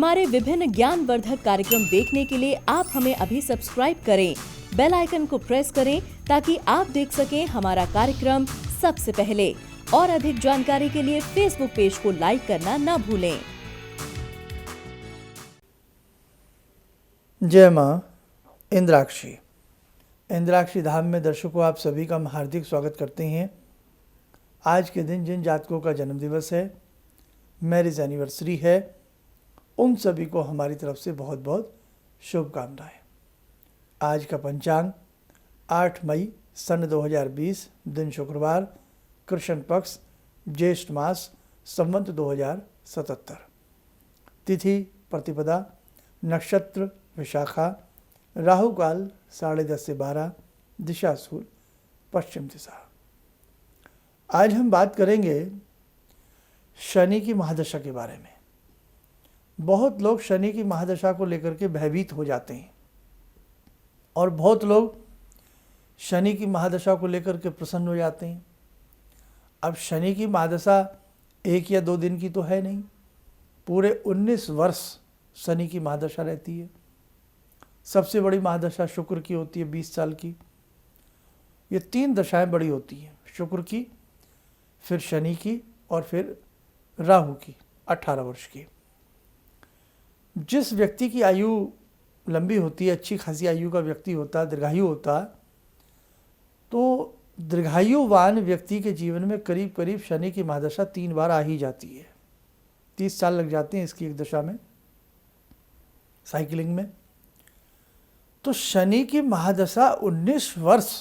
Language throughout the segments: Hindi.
हमारे विभिन्न ज्ञानवर्धक कार्यक्रम देखने के लिए आप हमें अभी सब्सक्राइब करें, बेल आइकन को प्रेस करें ताकि आप देख सकें हमारा कार्यक्रम सबसे पहले। और अधिक जानकारी के लिए फेसबुक पेज को लाइक करना न भूलें। जय मां इंद्राक्षी। इंद्राक्षी धाम में दर्शकों आप सभी का हम हार्दिक स्वागत करते हैं। आज के दिन जिन जातकों का जन्मदिवस है, मैरिज एनिवर्सरी है, उन सभी को हमारी तरफ से बहुत बहुत शुभकामनाएं। आज का पंचांग 8 मई सन 2020, दिन शुक्रवार, कृष्ण पक्ष, ज्येष्ठ मास, संवत 2077, तिथि प्रतिपदा, नक्षत्र विशाखा, राहु काल 10:30 से 12, दिशा सूल पश्चिम दिशा। आज हम बात करेंगे शनि की महादशा के बारे में। बहुत लोग शनि की महादशा को लेकर के भयभीत हो जाते हैं और बहुत लोग शनि की महादशा को लेकर के प्रसन्न हो जाते हैं। अब शनि की महादशा 1 या 2 दिन की तो है नहीं, पूरे 19 वर्ष शनि की महादशा रहती है। सबसे बड़ी महादशा शुक्र की होती है 20 साल की। ये 3 दशाएं बड़ी होती हैं, शुक्र की, फिर शनि की और फिर राहु की 18 वर्ष की। जिस व्यक्ति की आयु लंबी होती है, अच्छी खासी आयु का व्यक्ति होता है, दीर्घायु होता है, तो दीर्घायुवान व्यक्ति के जीवन में करीब करीब शनि की महादशा 3 बार आ ही जाती है। 30 साल लग जाते हैं इसकी एक दशा में, साइकिलिंग में। तो शनि की महादशा 19 वर्ष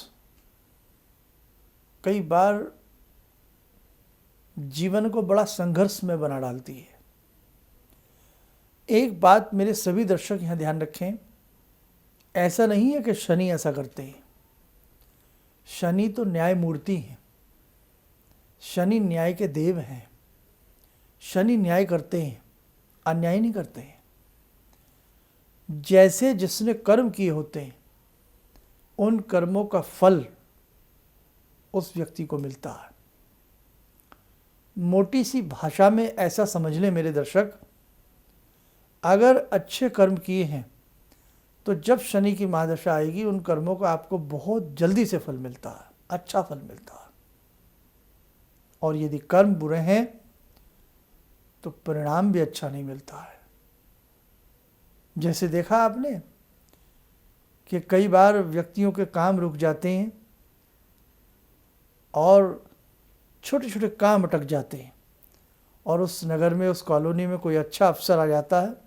कई बार जीवन को बड़ा संघर्ष में बना डालती है। एक बात मेरे सभी दर्शक यहाँ ध्यान रखें, ऐसा नहीं है कि शनि ऐसा करते हैं। शनि तो न्यायमूर्ति हैं, शनि न्याय के देव हैं। शनि न्याय करते हैं, अन्याय नहीं करते हैं। जैसे जिसने कर्म किए होते हैं, उन कर्मों का फल उस व्यक्ति को मिलता है। मोटी सी भाषा में ऐसा समझ लें मेरे दर्शक, अगर अच्छे कर्म किए हैं तो जब शनि की महादशा आएगी, उन कर्मों का आपको बहुत जल्दी से फल मिलता है, अच्छा फल मिलता है। और यदि कर्म बुरे हैं तो परिणाम भी अच्छा नहीं मिलता है। जैसे देखा आपने कि कई बार व्यक्तियों के काम रुक जाते हैं और छोटे छोटे काम अटक जाते हैं, और उस नगर में, उस कॉलोनी में कोई अच्छा अफसर आ जाता है,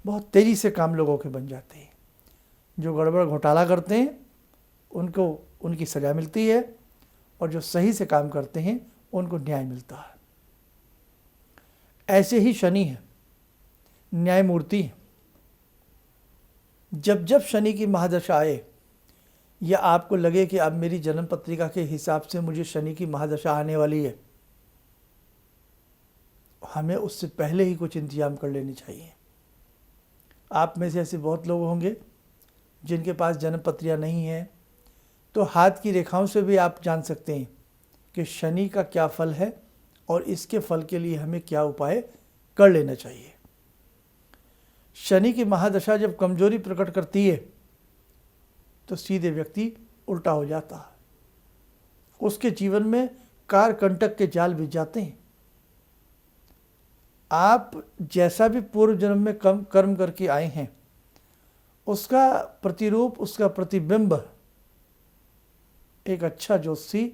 बहुत तेज़ी से काम लोगों के बन जाते हैं। जो गड़बड़ घोटाला करते हैं उनको उनकी सज़ा मिलती है, और जो सही से काम करते हैं उनको न्याय मिलता है। ऐसे ही शनि है, न्यायमूर्ति है। जब जब शनि की महादशा आए, या आपको लगे कि अब मेरी जन्म पत्रिका के हिसाब से मुझे शनि की महादशा आने वाली है, हमें उससे पहले ही कुछ इंतजाम कर लेनी चाहिए। आप में से ऐसे बहुत लोग होंगे जिनके पास जन्म पत्रिका नहीं है, तो हाथ की रेखाओं से भी आप जान सकते हैं कि शनि का क्या फल है और इसके फल के लिए हमें क्या उपाय कर लेना चाहिए। शनि की महादशा जब कमजोरी प्रकट करती है तो सीधे व्यक्ति उल्टा हो जाता है, उसके जीवन में कार कंटक के जाल बिछ जाते हैं। आप जैसा भी पूर्व जन्म में कर्म करके आए हैं, उसका प्रतिरूप, उसका प्रतिबिंब एक अच्छा ज्योतिषी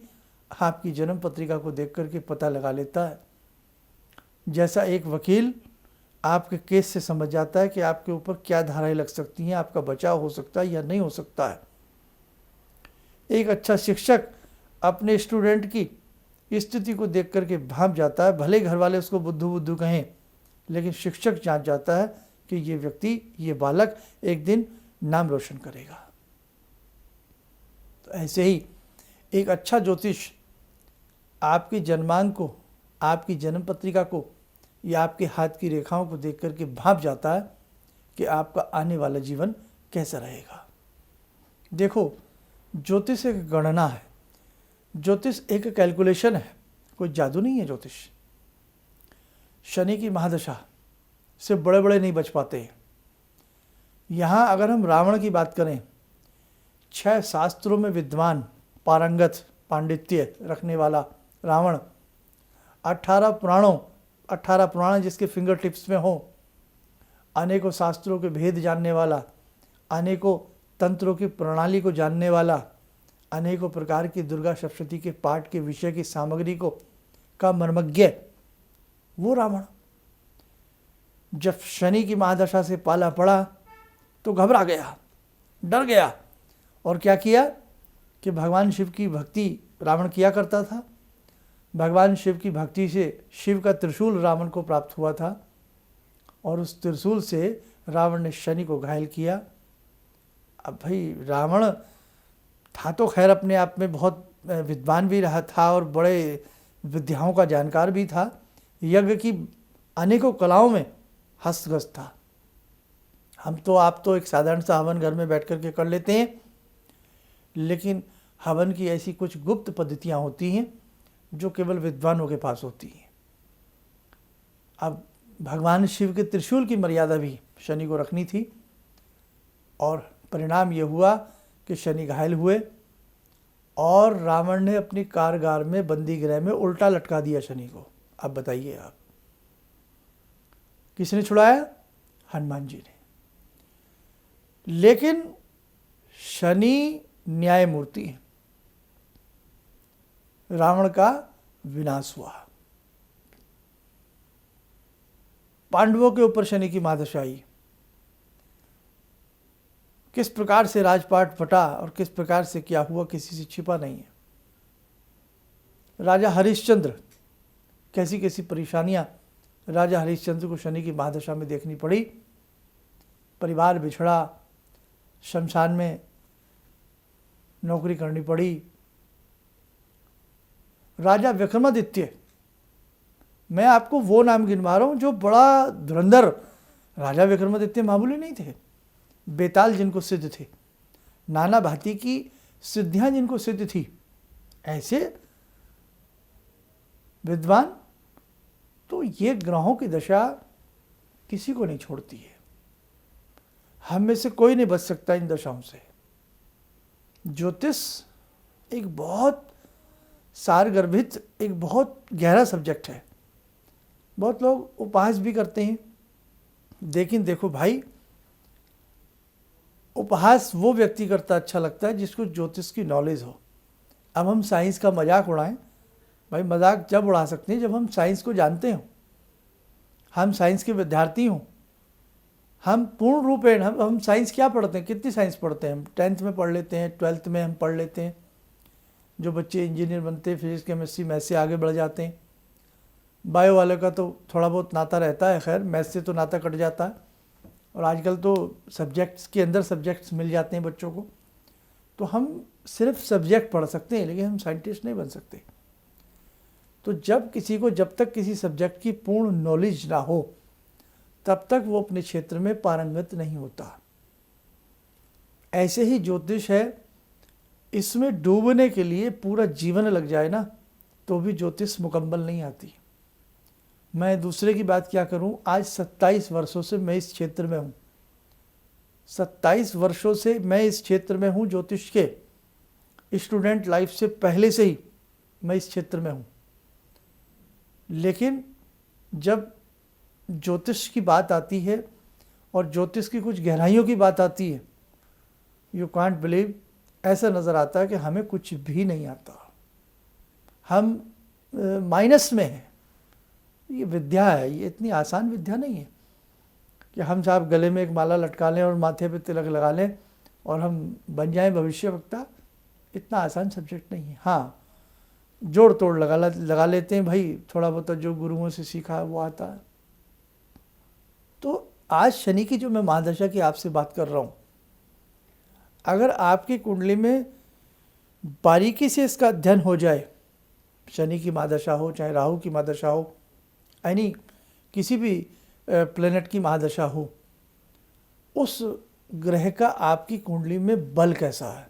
आपकी जन्म पत्रिका को देख करके पता लगा लेता है। जैसा एक वकील आपके केस से समझ जाता है कि आपके ऊपर क्या धाराएं लग सकती हैं, आपका बचाव हो सकता है या नहीं हो सकता है। एक अच्छा शिक्षक अपने स्टूडेंट की स्थिति को देख करके भांप जाता है। भले घर वाले उसको बुद्धू बुद्धू कहें, लेकिन शिक्षक जान जाता है कि ये व्यक्ति, ये बालक एक दिन नाम रोशन करेगा। तो ऐसे ही एक अच्छा ज्योतिष आपकी जन्मांक को, आपकी जन्म पत्रिका को या आपके हाथ की रेखाओं को देख करके भांप जाता है कि आपका आने वाला जीवन कैसा रहेगा। देखो, ज्योतिष एक गणना है, ज्योतिष एक कैलकुलेशन है, कोई जादू नहीं है ज्योतिष। शनि की महादशा, से बड़े बड़े नहीं बच पाते। यहाँ अगर हम रावण की बात करें, 6 शास्त्रों में विद्वान, पारंगत, पांडित्य रखने वाला रावण, 18 पुराण जिसके फिंगर टिप्स में हो, अनेकों शास्त्रों के भेद जानने वाला, अनेकों तंत्रों की प्रणाली को जानने वाला, अनेकों प्रकार की दुर्गा सप्तशती के पाठ के विषय की सामग्री को का मर्मज्ञ, वो रावण जब शनि की महादशा से पाला पड़ा तो घबरा गया, डर गया, और क्या किया कि भगवान शिव की भक्ति रावण किया करता था। भगवान शिव की भक्ति से शिव का त्रिशूल रावण को प्राप्त हुआ था, और उस त्रिशूल से रावण ने शनि को घायल किया। अब भाई रावण था तो खैर अपने आप में बहुत विद्वान भी रहा था और बड़े विद्याओं का जानकार भी था, यज्ञ की अनेकों कलाओं में हस्तगत था। हम तो आप तो एक साधारण सा हवन घर में बैठ कर के कर लेते हैं, लेकिन हवन की ऐसी कुछ गुप्त पद्धतियाँ होती हैं जो केवल विद्वानों के पास होती हैं। अब भगवान शिव के त्रिशूल की मर्यादा भी शनि को रखनी थी, और परिणाम ये हुआ कि शनि घायल हुए और रावण ने अपनी कारगार में बंदी गृह में उल्टा लटका दिया शनि को। अब बताइए आप, किसने छुड़ाया? हनुमान जी ने। लेकिन शनि न्यायमूर्ति है, रावण का विनाश हुआ। पांडवों के ऊपर शनि की महादशा आई। किस प्रकार से राजपाट फटा और किस प्रकार से क्या हुआ किसी से छिपा नहीं है। राजा हरिश्चंद्र, कैसी कैसी परेशानियां राजा हरिश्चंद्र को शनि की महादशा में देखनी पड़ी। परिवार बिछड़ा, शमशान में नौकरी करनी पड़ी। राजा विक्रमादित्य, मैं आपको वो नाम गिनवा रहा हूँ जो बड़ा धुरंधर। राजा विक्रमादित्य मामूली नहीं थे, बेताल जिनको सिद्ध थे, नाना भांति की सिद्धियां जिनको सिद्ध थी, ऐसे विद्वान। तो ये ग्रहों की दशा किसी को नहीं छोड़ती है, हम में से कोई नहीं बच सकता इन दशाओं से। ज्योतिष एक बहुत सारगर्भित, एक बहुत गहरा सब्जेक्ट है। बहुत लोग उपहास भी करते हैं, लेकिन देखो भाई, उपहास वो व्यक्ति करता अच्छा लगता है जिसको ज्योतिष की नॉलेज हो। अब हम साइंस का मजाक उड़ाएं, भाई मजाक जब उड़ा सकते हैं जब हम साइंस को जानते हों, हम साइंस के विद्यार्थी हों, हम पूर्ण रूप है। हम साइंस क्या पढ़ते हैं, कितनी साइंस पढ़ते हैं? हम 10th में पढ़ लेते हैं, 12th में हम पढ़ लेते हैं। जो बच्चे इंजीनियर बनते हैं, फिजिक्स केमिस्ट्री मैथ से आगे बढ़ जाते हैं। बायो वाले का तो थोड़ा बहुत नाता रहता है, खैर मैथ से तो नाता कट जाता है, और आजकल तो सब्जेक्ट्स के अंदर सब्जेक्ट्स मिल जाते हैं बच्चों को। तो हम सिर्फ सब्जेक्ट पढ़ सकते हैं, लेकिन हम साइंटिस्ट नहीं बन सकते। तो जब तक किसी सब्जेक्ट की पूर्ण नॉलेज ना हो, तब तक वो अपने क्षेत्र में पारंगत नहीं होता। ऐसे ही ज्योतिष है, इसमें डूबने के लिए पूरा जीवन लग जाए ना, तो भी ज्योतिष मुकम्मल नहीं आती। मैं दूसरे की बात क्या करूं, आज 27 वर्षों से मैं इस क्षेत्र में हूं। 27 वर्षों से मैं इस क्षेत्र में हूं, ज्योतिष के स्टूडेंट लाइफ से पहले से ही मैं इस क्षेत्र में हूं। लेकिन जब ज्योतिष की बात आती है और ज्योतिष की कुछ गहराइयों की बात आती है, यू कांट बिलीव, ऐसा नज़र आता है कि हमें कुछ भी नहीं आता, हम माइनस में हैं। ये विद्या है, ये इतनी आसान विद्या नहीं है कि हम साहब गले में एक माला लटका लें और माथे पे तिलक लगा लें और हम बन जाएं भविष्यवक्ता। इतना आसान सब्जेक्ट नहीं है। हाँ, जोड़ तोड़ लगा लेते हैं भाई, थोड़ा बहुत जो गुरुओं से सीखा है वो आता है। तो आज शनि की जो मैं महादशा की आपसे बात कर रहा हूँ, अगर आपकी कुंडली में बारीकी से इसका अध्ययन हो जाए, शनि की महादशा हो चाहे राहु की महादशा हो, यानी किसी भी प्लेनेट की महादशा हो, उस ग्रह का आपकी कुंडली में बल कैसा है,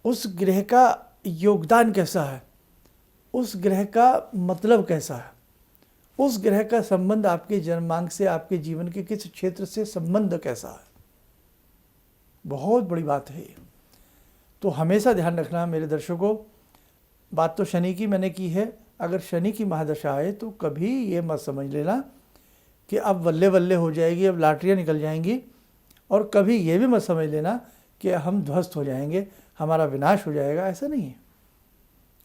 उस ग्रह का योगदान कैसा है, उस ग्रह का मतलब कैसा है, उस ग्रह का संबंध आपके जन्मांक से, आपके जीवन के किस क्षेत्र से संबंध कैसा है, बहुत बड़ी बात है ये। तो हमेशा ध्यान रखना मेरे दर्शकों, बात तो शनि की मैंने की है। अगर शनि की महादशा आए तो कभी ये मत समझ लेना कि अब वल्ले वल्ले हो जाएगी, अब लाटरियाँ निकल जाएंगी, और कभी ये भी मत समझ लेना कि हम ध्वस्त हो जाएंगे, हमारा विनाश हो जाएगा। ऐसा नहीं है,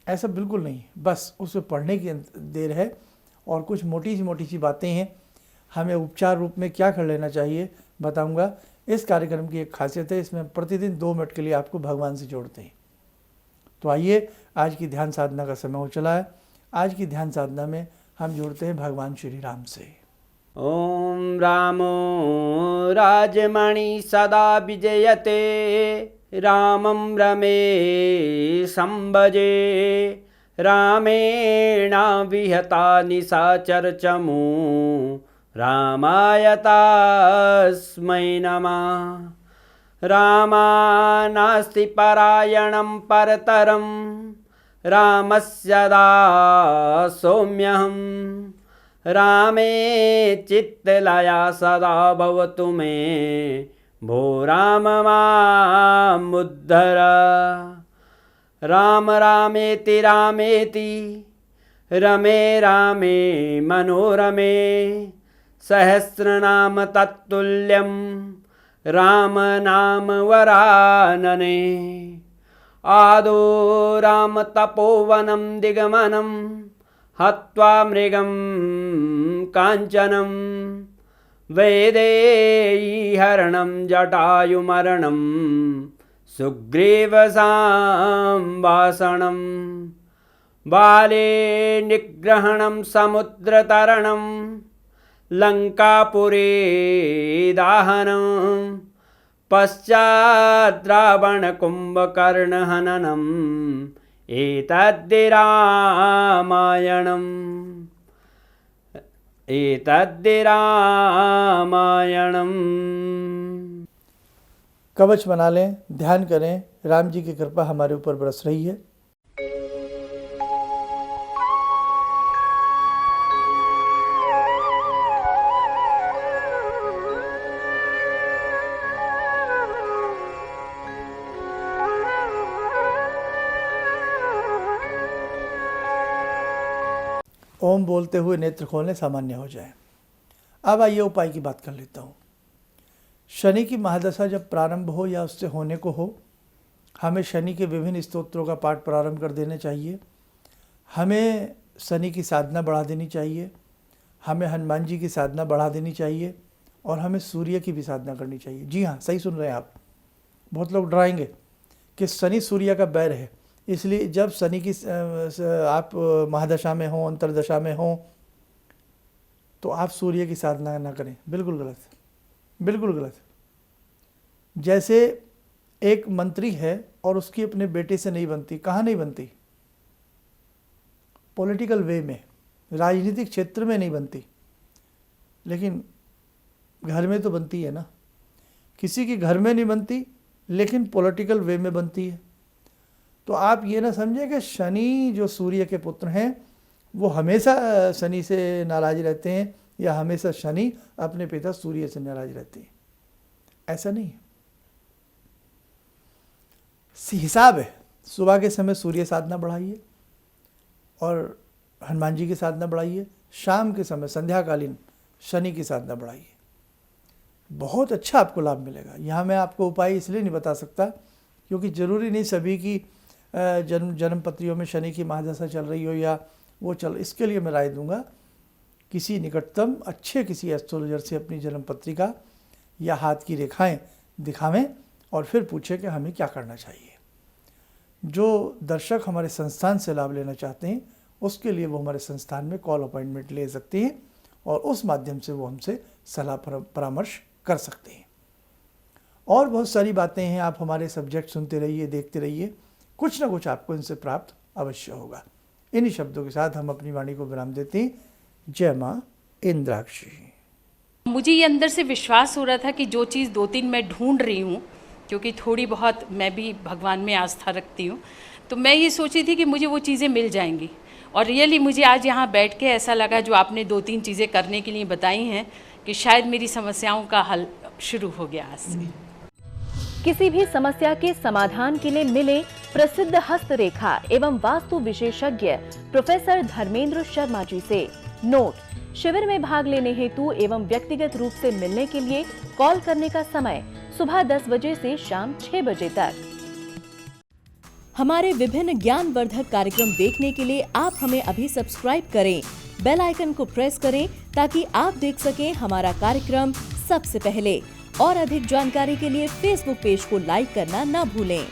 ऐसा बिल्कुल नहीं है। बस उसमें पढ़ने की देर है, और कुछ मोटी सी बातें हैं। हमें उपचार रूप में क्या कर लेना चाहिए बताऊंगा। इस कार्यक्रम की एक खासियत है, इसमें प्रतिदिन 2 मिनट के लिए आपको भगवान से जोड़ते हैं। तो आइए, आज की ध्यान साधना का समय हो चला है। आज की ध्यान साधना में हम जोड़ते हैं भगवान श्री राम से। ॐ रामो राजमणि सदा विजयते, रामं रमे संभजे, रामेण विहता निशाचरचमू, रामाय तस्मै नमः। रामानास्ति परायणं परतरं, रामस्य दासोऽम्यहम्। रामे चित्तलया सदा भवतु मे, भो राम मामुद्धर। राम रामेति रामेति, रमे रामे मनोरमे, सहस्रनाम तत्तुल्यं, राम नाम वरानने। आदो राम तपोवनं दिगमनं, हत्वा मृगं काञ्चनं, वैदेहीहरणं जटायुमरणं, सुग्रीवसंभाषणं। बाले निग्रहणं समुद्रतरणं, लङ्कापुरे दाहनं, पश्चात् रावणकुम्भकर्णहननम्, एतद्धि रामायणम्, एतद्धि रामायणम्। कवच बना लें, ध्यान करें, राम जी की कृपा हमारे ऊपर बरस रही है। ओम बोलते हुए नेत्र खोलने, सामान्य हो जाए। अब आइए उपाय की बात कर लेता हूँ। शनि की महादशा जब प्रारंभ हो या उससे होने को हो, हमें शनि के विभिन्न स्तोत्रों का पाठ प्रारंभ कर देने चाहिए। हमें शनि की साधना बढ़ा देनी चाहिए, हमें हनुमान जी की साधना बढ़ा देनी चाहिए, और हमें सूर्य की भी साधना करनी चाहिए। जी हाँ, सही सुन रहे हैं आप। बहुत लोग डराएंगे कि शनि सूर्य का बैर है, इसलिए जब शनि की आप महादशा में हो, अंतरदशा में हो, तो आप सूर्य की साधना ना करें। बिल्कुल गलत, बिल्कुल गलत। जैसे एक मंत्री है और उसकी अपने बेटे से नहीं बनती। कहाँ नहीं बनती? पॉलिटिकल वे में, राजनीतिक क्षेत्र में नहीं बनती, लेकिन घर में तो बनती है ना। किसी के घर में नहीं बनती, लेकिन पॉलिटिकल वे में बनती है। तो आप ये ना समझें कि शनि जो सूर्य के पुत्र हैं वो हमेशा शनि से नाराज रहते हैं, या हमेशा शनि अपने पिता सूर्य से नाराज रहते हैं। ऐसा नहीं है, हिसाब है। सुबह के समय सूर्य साधना बढ़ाइए और हनुमान जी की साधना बढ़ाइए। शाम के समय संध्याकालीन शनि की साधना बढ़ाइए, बहुत अच्छा आपको लाभ मिलेगा। यहाँ मैं आपको उपाय इसलिए नहीं बता सकता क्योंकि ज़रूरी नहीं सभी की जन्म पत्रियों में शनि की महादशा चल रही हो या वो चल। इसके लिए मैं राय दूंगा, किसी निकटतम अच्छे किसी एस्ट्रोलॉजर से अपनी जन्म पत्रिका या हाथ की रेखाएं दिखावें और फिर पूछें कि हमें क्या करना चाहिए। जो दर्शक हमारे संस्थान से लाभ लेना चाहते हैं उसके लिए वो हमारे संस्थान में कॉल अपॉइंटमेंट ले सकते हैं और उस माध्यम से वो हमसे सलाह परामर्श कर सकते हैं। और बहुत सारी बातें हैं, आप हमारे सब्जेक्ट सुनते रहिए, देखते रहिए, कुछ ना कुछ आपको इनसे प्राप्त अवश्य होगा। इन्हीं शब्दों के साथ हम अपनी वाणी को विराम देते हैं। जय माँ इंद्राक्षी। मुझे ये अंदर से विश्वास हो रहा था कि जो चीज़ 2-3 मैं ढूंढ रही हूँ, क्योंकि थोड़ी बहुत मैं भी भगवान में आस्था रखती हूँ, तो मैं ये सोची थी कि मुझे वो चीज़ें मिल जाएंगी। और रियली मुझे आज यहाँ बैठ के ऐसा लगा, जो आपने 2-3 चीज़ें करने के लिए बताई हैं, कि शायद मेरी समस्याओं का हल शुरू हो गया आज से। किसी भी समस्या के समाधान के लिए मिले प्रसिद्ध हस्तरेखा एवं वास्तु विशेषज्ञ प्रोफेसर धर्मेंद्र शर्मा जी से। नोट: शिविर में भाग लेने हेतु एवं व्यक्तिगत रूप से मिलने के लिए कॉल करने का समय सुबह 10 बजे से शाम 6 बजे तक। हमारे विभिन्न ज्ञानवर्धक कार्यक्रम देखने के लिए आप हमें अभी सब्सक्राइब करें, बेल आइकन को प्रेस करें ताकि आप देख सकें हमारा कार्यक्रम सबसे पहले। और अधिक जानकारी के लिए फेसबुक पेज को लाइक करना न भूलें।